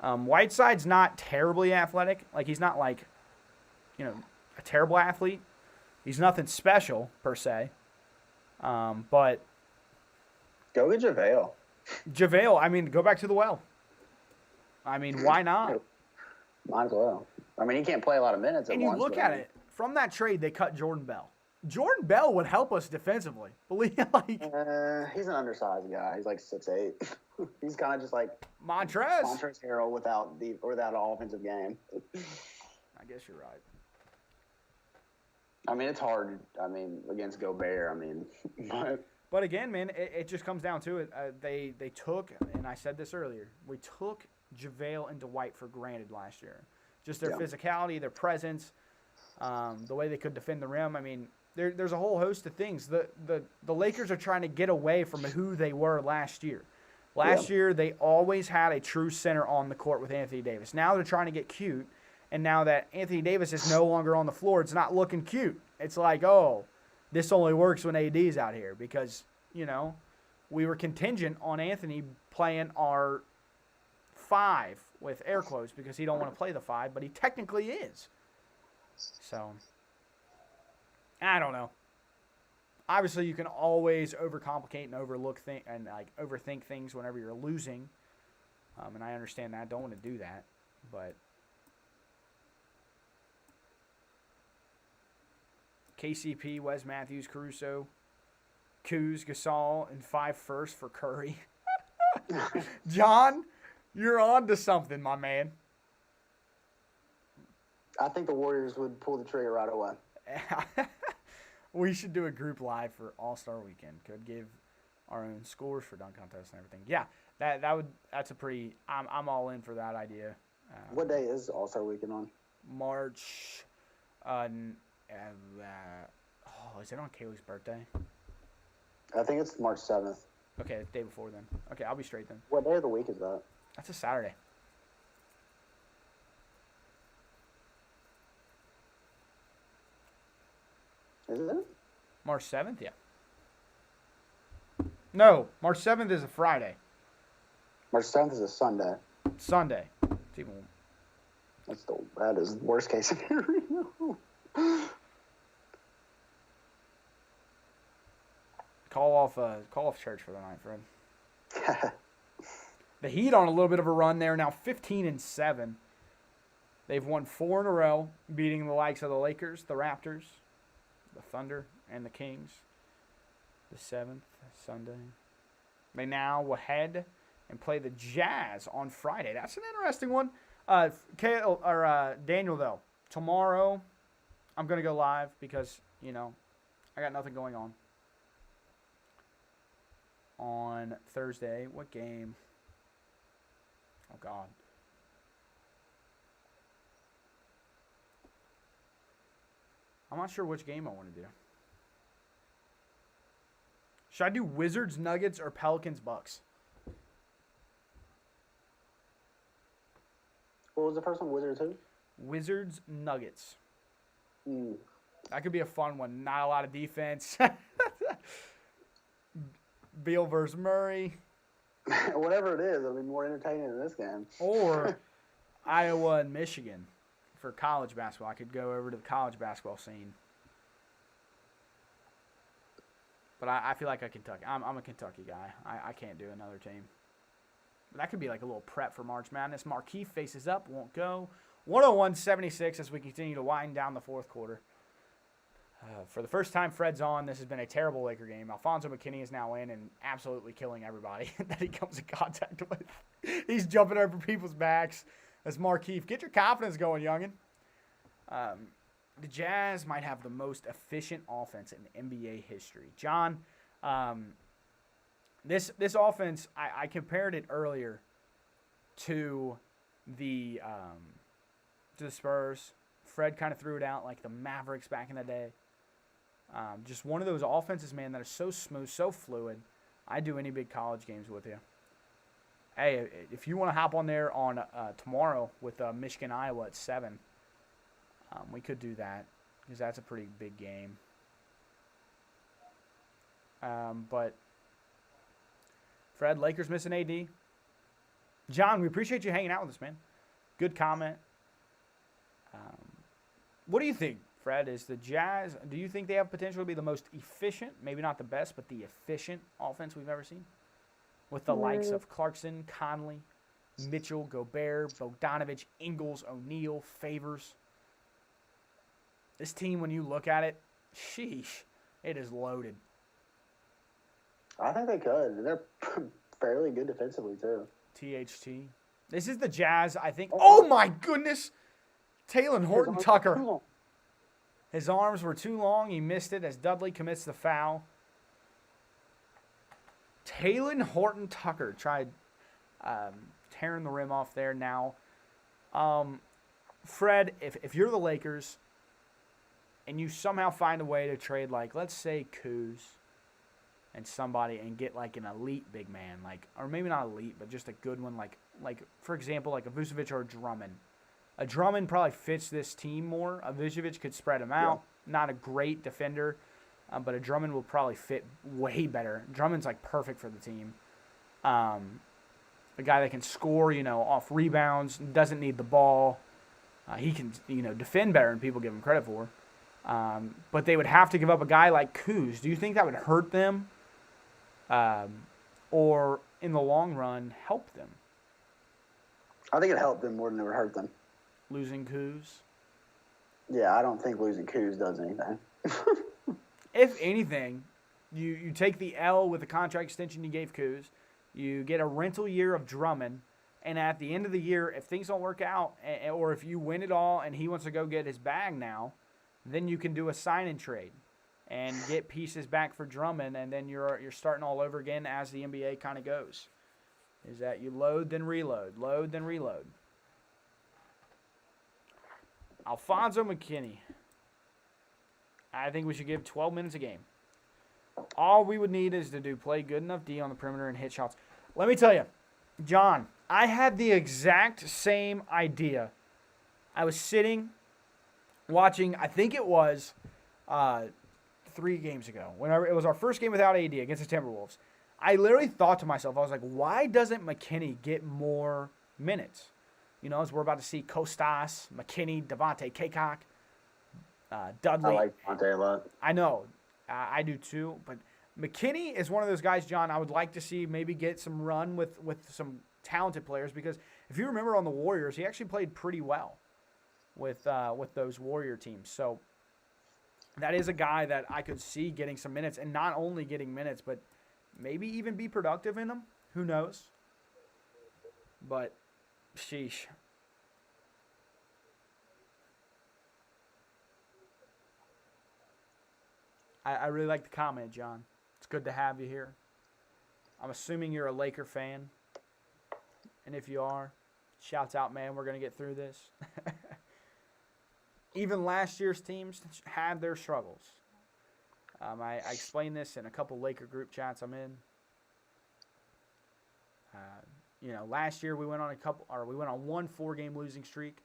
Whiteside's not terribly athletic. Like, he's not like, a terrible athlete. He's nothing special, per se. But go get JaVale. JaVale, I mean, go back to the well. I mean, why not? Might as well. I mean, he can't play a lot of minutes at once. And you look at it. From that trade, they cut Jordan Bell. Jordan Bell would help us defensively. Believe he's an undersized guy. He's like 6'8". He's kind of just like Montrez Harrell without an offensive game. I guess you're right. I mean, it's hard. I mean, against Gobert. I mean, but again, man, it just comes down to it. They took, and I said this earlier, we took JaVale and Dwight for granted last year. Just their physicality, their presence, the way they could defend the rim. I mean, there's a whole host of things. The Lakers are trying to get away from who they were last year. Last year, they always had a true center on the court with Anthony Davis. Now they're trying to get cute, and now that Anthony Davis is no longer on the floor, it's not looking cute. It's like, oh, this only works when AD's out here because, we were contingent on Anthony playing our 5 with air quotes because he don't want to play the 5, but he technically is. So, I don't know. Obviously, you can always overcomplicate and overthink things whenever you're losing, and I understand that. I don't want to do that, but KCP, Wes Matthews, Caruso, Kuz, Gasol, and 5 firsts for Curry. John, you're on to something, my man. I think the Warriors would pull the trigger right away. We should do a group live for All-Star Weekend. Could give our own scores for dunk contests and everything. Yeah, that's a pretty. I'm all in for that idea. What day is All-Star Weekend on? March. Is it on Kaylee's birthday? I think it's March 7th. Okay, the day before then. Okay, I'll be straight then. What day of the week is that? That's a Saturday. Is it? March 7th, yeah. No, March 7th is a Friday. March 7th is a Sunday. Sunday. It's even... That is the worst case scenario. Call off church for the night, Fred. The Heat on a little bit of a run there, now 15-7. They've won 4 in a row, beating the likes of the Lakers, the Raptors, the Thunder, and the Kings. The 7th, Sunday. They now will head and play the Jazz on Friday. That's an interesting one. Daniel, though, tomorrow I'm going to go live because, I got nothing going on. On Thursday, what game? Oh, God. I'm not sure which game I want to do. Should I do Wizards, Nuggets, or Pelicans, Bucks? What was the first one? Wizards who? Wizards, Nuggets. Mm. That could be a fun one. Not a lot of defense. Beal versus Murray. Whatever it is, it'll be more entertaining than this game. Or Iowa and Michigan for college basketball. I could go over to the college basketball scene. But I feel like a Kentucky. I'm a Kentucky guy. I can't do another team. But that could be like a little prep for March Madness. Markieff faces up, won't go. 101-76 as we continue to wind down the fourth quarter. For the first time Fred's on, this has been a terrible Laker game. Alfonso McKinney is now in and absolutely killing everybody that he comes in contact with. He's jumping over people's backs. That's Markieff. Get your confidence going, youngin. The Jazz might have the most efficient offense in NBA history. John, this offense, I compared it earlier to the Spurs. Fred kind of threw it out like the Mavericks back in the day. Just one of those offenses, man, that are so smooth, so fluid. I'd do any big college games with you. Hey, if you want to hop on there on tomorrow with Michigan, Iowa at 7, we could do that because that's a pretty big game. But Fred, Lakers missing AD. John, we appreciate you hanging out with us, man. Good comment. What do you think, Fred? Is the Jazz, do you think they have potential to be the most efficient, maybe not the best, but the efficient offense we've ever seen? With the likes of Clarkson, Conley, Mitchell, Gobert, Bogdanovich, Ingles, O'Neal, Favors. This team, when you look at it, sheesh, it is loaded. I think they could. They're fairly good defensively, too. THT. This is the Jazz, I think. Oh, my goodness. Taylor Horton Tucker. His arms were too long. He missed it as Dudley commits the foul. Taylor Horton Tucker tried tearing the rim off there now. Fred, if you're the Lakers and you somehow find a way to trade, like, let's say Kuz and somebody and get, like, an elite big man, like, or maybe not elite, but just a good one, like for example, like a Vucevic or a Drummond. A Drummond probably fits this team more. A Vucevic could spread him out. Yeah. Not a great defender, but a Drummond will probably fit way better. Drummond's like perfect for the team. A guy that can score, off rebounds, doesn't need the ball. He can, defend better than people give him credit for. But they would have to give up a guy like Kuz. Do you think that would hurt them, or in the long run help them? I think it helped them more than it would hurt them. Losing Kuz? Yeah, I don't think losing Kuz does anything. If anything, you take the L with the contract extension you gave Kuz, you get a rental year of Drummond, and at the end of the year, if things don't work out, or if you win it all and he wants to go get his bag now, then you can do a sign and trade and get pieces back for Drummond, and then you're starting all over again as the NBA kind of goes. Is that you load, then reload, load, then reload. Alfonso McKinney. I think we should give 12 minutes a game. All we would need is to play good enough D on the perimeter and hit shots. Let me tell you, John, I had the exact same idea. I was sitting, watching, I think it was 3 games ago. Whenever it was our first game without AD against the Timberwolves. I literally thought to myself, I was like, why doesn't McKinney get more minutes? As we're about to see Kostas, McKinney, Devontae Cacok, Dudley. I like Devontae a lot. I know. I do too. But McKinney is one of those guys, John, I would like to see maybe get some run with some talented players, because if you remember on the Warriors, he actually played pretty well with those Warrior teams. So that is a guy that I could see getting some minutes, and not only getting minutes, but maybe even be productive in them. Who knows? But, sheesh. I really like the comment, John. It's good to have you here. I'm assuming you're a Laker fan. And if you are, shouts out, man. We're going to get through this. Even last year's teams had their struggles. I explained this in a couple Laker group chats I'm in. Last year we went on one 4-game losing streak.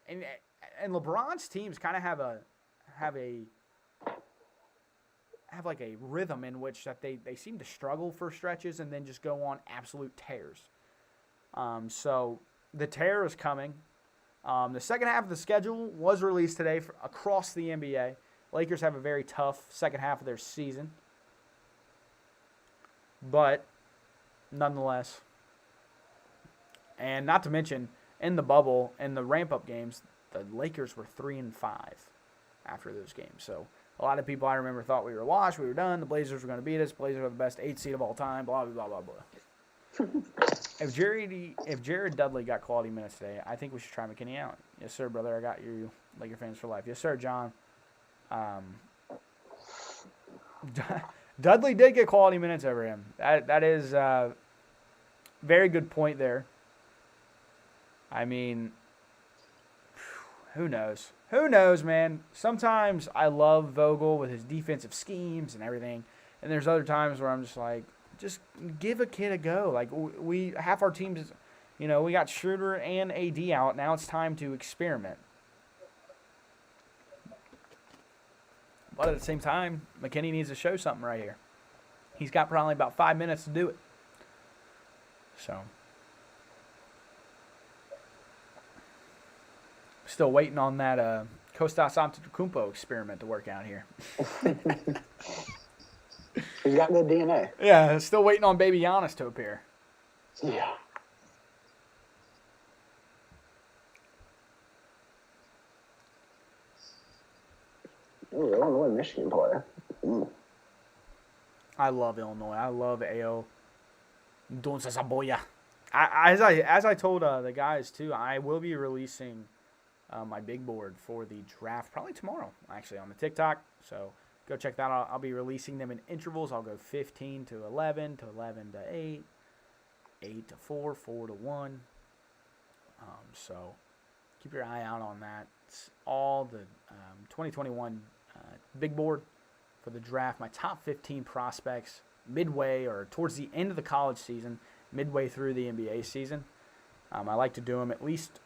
And LeBron's teams kind of have like a rhythm in which that they seem to struggle for stretches and then just go on absolute tears. So the tear is coming. The second half of the schedule was released today across the NBA. Lakers have a very tough second half of their season. But nonetheless, and not to mention, in the bubble, in the ramp-up games, the Lakers were 3-5 after those games. So a lot of people I remember thought we were washed, we were done, the Blazers were going to beat us, Blazers are the best 8 seed of all time, blah, blah, blah, blah, blah. If Jared Dudley got quality minutes today, I think we should try McKinney Allen. Yes, sir, brother. I got you, Laker fans for life. Yes, sir, John. Dudley did get quality minutes over him. That is a very good point there. I mean, who knows? Who knows, man? Sometimes I love Vogel with his defensive schemes and everything, and there's other times where I'm just like, just give a kid a go. Like, we half our teams, we got Schroeder and AD out. Now it's time to experiment. But at the same time, McKinney needs to show something right here. He's got probably about 5 minutes to do it. So, still waiting on that Kostas Antetokounmpo experiment to work out here. He's got good DNA. Yeah, still waiting on baby Giannis to appear. Yeah. Ooh, Illinois, Michigan player. I love Illinois. I love A.O. Donza Saboya. As I told the guys, too, I will be releasing my big board for the draft probably tomorrow, actually, on the TikTok. So go check that out. I'll be releasing them in intervals. I'll go 15 to 11 to 11 to 8, 8 to 4, 4 to 1. So keep your eye out on that. It's all the 2021 big board for the draft. My top 15 prospects midway or towards the end of the college season, midway through the NBA season. I like to do them at least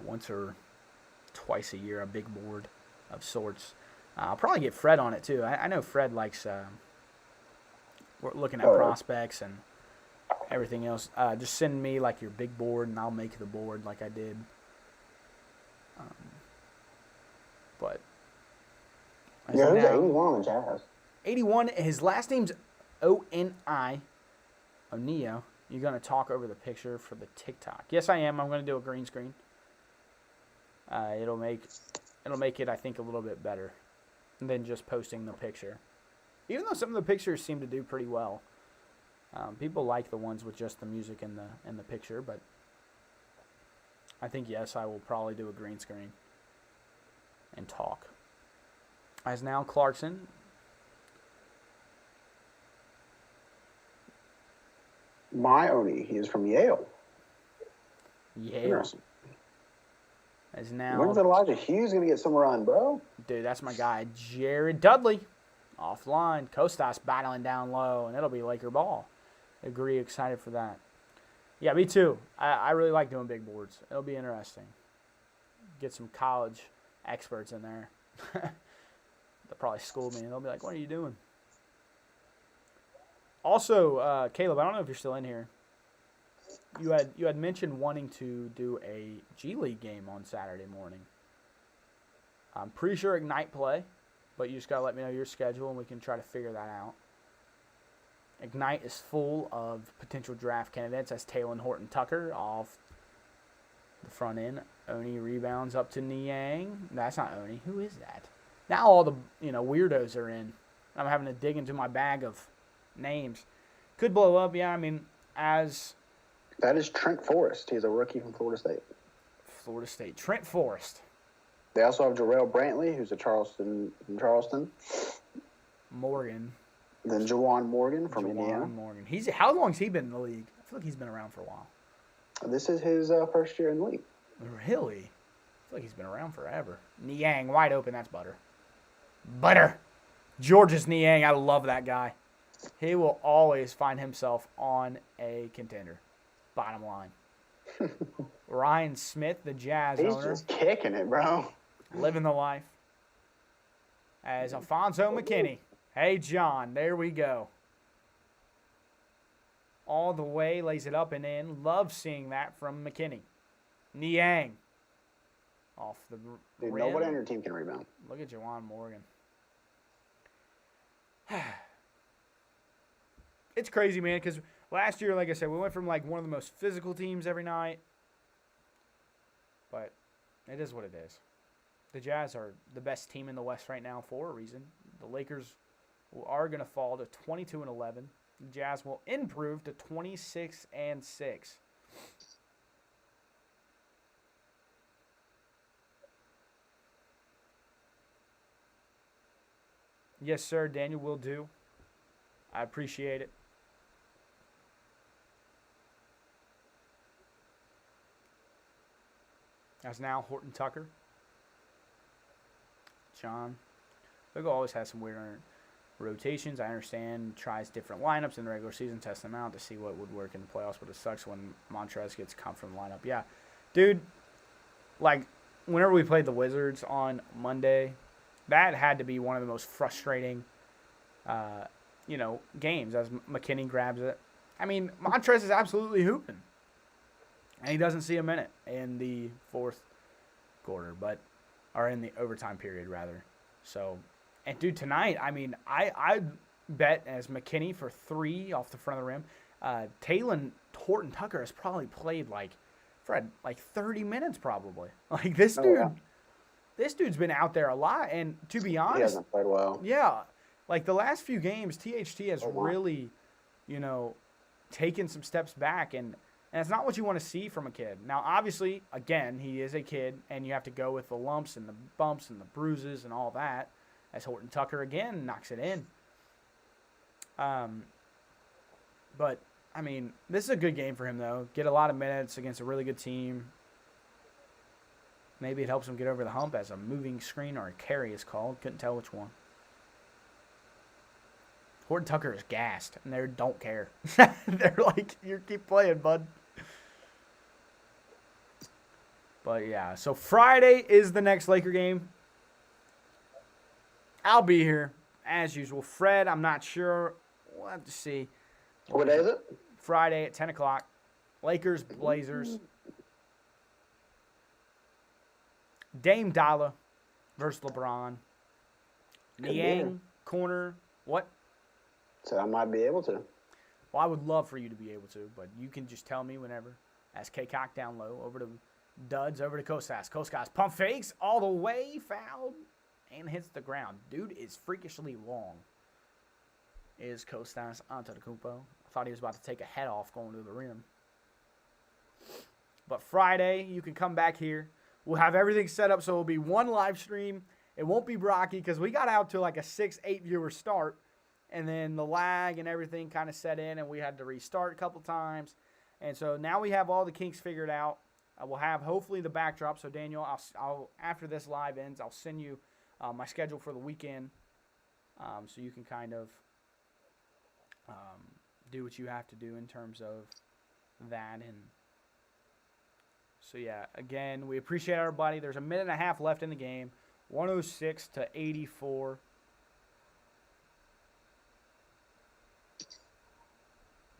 once or twice a year, a big board of sorts. I'll probably get Fred on it too. I know Fred likes looking at prospects and everything else. Just send me like your big board and I'll make the board like I did. But yeah, who's 81 on the Jazz? 81. His last name's O-N-I. O'Neo. You're gonna talk over the picture for the TikTok. Yes, I am. I'm gonna do a green screen. It'll make it, I think, a little bit better than just posting the picture. Even though some of the pictures seem to do pretty well. People like the ones with just the music and the picture, but I think, yes, I will probably do a green screen and talk. As now Clarkson. My Oni, he is from Yale. Yale. As now. When's Elijah Hughes going to get some run, bro? Dude, that's my guy, Jared Dudley. Offline. Kostas battling down low, and it'll be Laker ball. Agree, excited for that. Yeah, me too. I really like doing big boards. It'll be interesting. Get some college experts in there. They'll probably school me, and they'll be like, what are you doing? Also, Caleb, I don't know if you're still in here. You had mentioned wanting to do a G League game on Saturday morning. I'm pretty sure Ignite play, but you just got to let me know your schedule, and we can try to figure that out. Ignite is full of potential draft candidates as Talon Horton-Tucker off the front end. Oni rebounds up to Niang. That's not Oni. Who is that? Now all the weirdos are in. I'm having to dig into my bag of names. Could blow up, yeah. I mean, as that is Trent Forrest. He's a rookie from Florida State. Florida State. Trent Forrest. They also have Jarrell Brantley, who's a Charleston from Charleston. Morgan. Then Juwan Morgan from Indiana. Morgan. How long's he been in the league? I feel like he's been around for a while. This is his first year in the league. Really? I feel like he's been around forever. Niang, wide open. That's butter. Butter. Georges Niang. I love that guy. He will always find himself on a contender. Bottom line. Ryan Smith, the Jazz owner. He's just kicking it, bro. Living the life. As Alfonso McKinney. Hey, John. There we go. All the way, lays it up and in. Love seeing that from McKinney. Niang. Off the Dude, rim. nobody on your team can rebound. Look at Juwan Morgan. It's crazy, man, because last year, like I said, we went from like one of the most physical teams every night. But it is what it is. The Jazz are the best team in the West right now for a reason. The Lakers are going to fall to 22-11. The Jazz will improve to 26-6. Yes, sir. Daniel will do. I appreciate it. As now Horton Tucker. John. Luka always has some weird rotations. I understand. Tries different lineups in the regular season, tests them out to see what would work in the playoffs, but it sucks when Montrezl gets cut from the lineup. Yeah. Dude, like, whenever we played the Wizards on Monday, that had to be one of the most frustrating, games as McKinney grabs it. I mean, Montrezl is absolutely hooping. And he doesn't see a minute in the fourth quarter, or in the overtime period, rather. So, and dude, tonight, I mean, I bet as McKinney for 3 off the front of the rim. Talen Horton Tucker has probably played like 30 minutes probably. Like this dude. Yeah. This dude's been out there a lot, and to be honest, He hasn't played well. yeah, like the last few games, THT has wow. really, taken some steps back, and it's not what you want to see from a kid. Now, obviously, again, he is a kid, and you have to go with the lumps and the bumps and the bruises and all that, as Horton Tucker, again, knocks it in. But, I mean, this is a good game for him, though. Get a lot of minutes against a really good team. Maybe it helps him get over the hump as a moving screen or a carry is called. Couldn't tell which one. Horton Tucker is gassed, and they don't care. They're like, you keep playing, bud. But, yeah, so Friday is the next Laker game. I'll be here, as usual. Fred, I'm not sure. We'll have to see. What day is it? Friday at 10 o'clock. Lakers, Blazers. Dame Dalla versus LeBron. Niang, corner. What? So I might be able to. Well, I would love for you to be able to, but you can just tell me whenever. As K-Cock down low, over to Duds, over to Kostas. Kostas pump fakes all the way, fouled, and hits the ground. Dude is freakishly long. Is Kostas Antetokounmpo. I thought he was about to take a head off going to the rim. But Friday, you can come back here. We'll have everything set up so it'll be one live stream. It won't be Brocky because we got out to like a 6-8 viewer start. And then the lag and everything kind of set in and we had to restart a couple times. And so now we have all the kinks figured out. We'll have hopefully the backdrop. So Daniel, I'll after this live ends, I'll send you my schedule for the weekend so you can kind of do what you have to do in terms of that. And so, yeah, again, we appreciate everybody. There's a minute and a half left in the game, 106-84.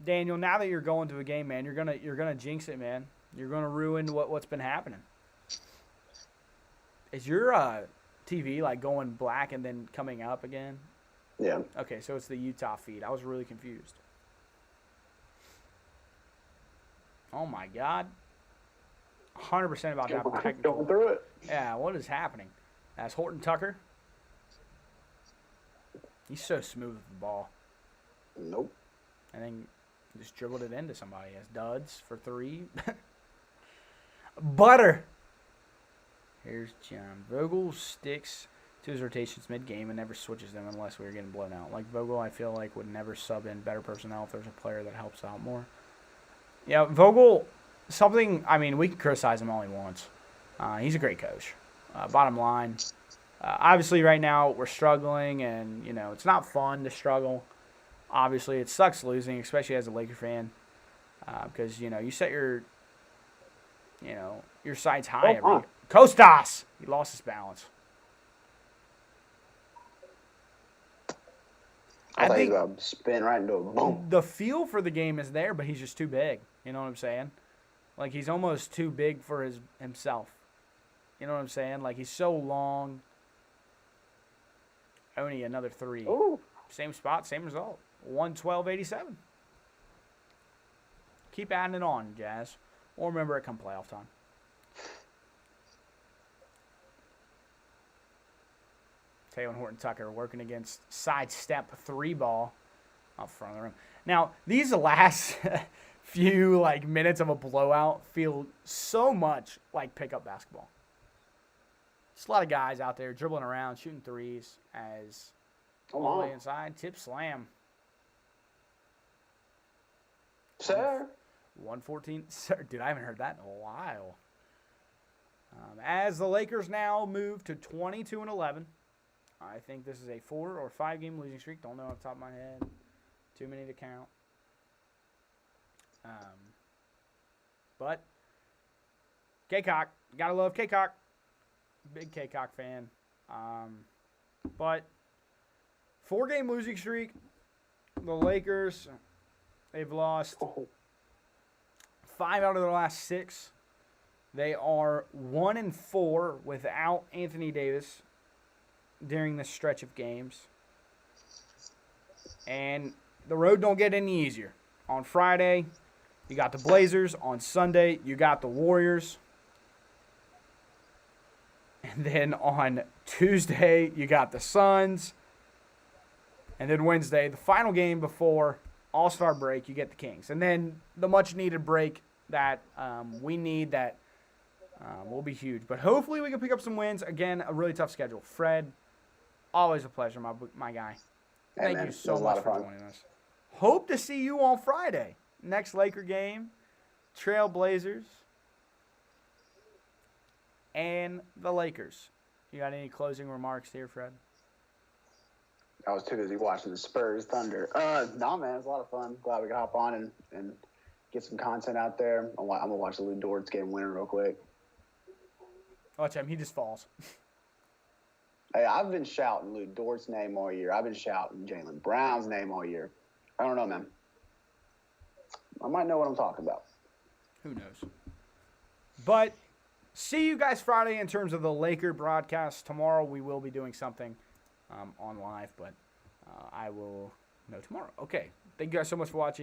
Daniel, now that you're going to a game, man, you're gonna jinx it, man. You're gonna ruin what's been happening. Is your TV like going black and then coming up again? Yeah. Okay, so it's the Utah feed. I was really confused. Oh my God. 100% about that technical. Going through it. Yeah, what is happening? That's Horton Tucker. He's so smooth with the ball. Nope. And then just dribbled it into somebody. As Duds for 3. Butter. Here's John. Vogel sticks to his rotations mid-game and never switches them unless we were getting blown out. Like Vogel, I feel like would never sub in better personnel if there's a player that helps out more. Yeah, Vogel, we can criticize him all he wants. He's a great coach. Bottom line, obviously right now we're struggling and, it's not fun to struggle. Obviously it sucks losing, especially as a Laker fan, because, you set your sights high. Kostas! He lost his balance. I thought he was about to spin right into a boom. The feel for the game is there, but he's just too big. You know what I'm saying? Like, he's almost too big for himself. You know what I'm saying? Like, he's so long. Only another 3. Ooh. Same spot, same result. 112.87. Keep adding it on, Jazz. Or remember it come playoff time. Taylor Horton-Tucker working against sidestep 3-ball up front of the rim. Now, these last few minutes of a blowout feel so much like pickup basketball. Just a lot of guys out there dribbling around, shooting threes as all the way inside. Tip slam. Sir. 114. Sir, dude, I haven't heard that in a while. As the Lakers now move to 22-11. I think this is a 4 or 5 game losing streak. Don't know off the top of my head. Too many to count. But K-Cock. Gotta love K-Cock. Big K-Cock fan. But 4 game losing streak. The Lakers, they've lost 5 out of their last 6. They are 1-4 without Anthony Davis during this stretch of games. And the road don't get any easier. On Friday, you got the Blazers. On Sunday, you got the Warriors. And then on Tuesday, you got the Suns. And then Wednesday, the final game before All-Star break, you get the Kings. And then the much-needed break that we need that will be huge. But hopefully we can pick up some wins. Again, a really tough schedule. Fred, always a pleasure, my guy. Thank you so much for joining us. Hope to see you on Friday. Next Laker game, Trail Blazers, and the Lakers. You got any closing remarks here, Fred? I was too busy watching the Spurs Thunder. No, man, it's a lot of fun. Glad we could hop on and get some content out there. I'm going to watch the Lou Dort's game winner real quick. Watch him. He just falls. Hey, I've been shouting Lou Dort's name all year. I've been shouting Jaylen Brown's name all year. I don't know, man. I might know what I'm talking about. Who knows? But see you guys Friday in terms of the Laker broadcast. Tomorrow we will be doing something on live, but I will know tomorrow. Okay. Thank you guys so much for watching.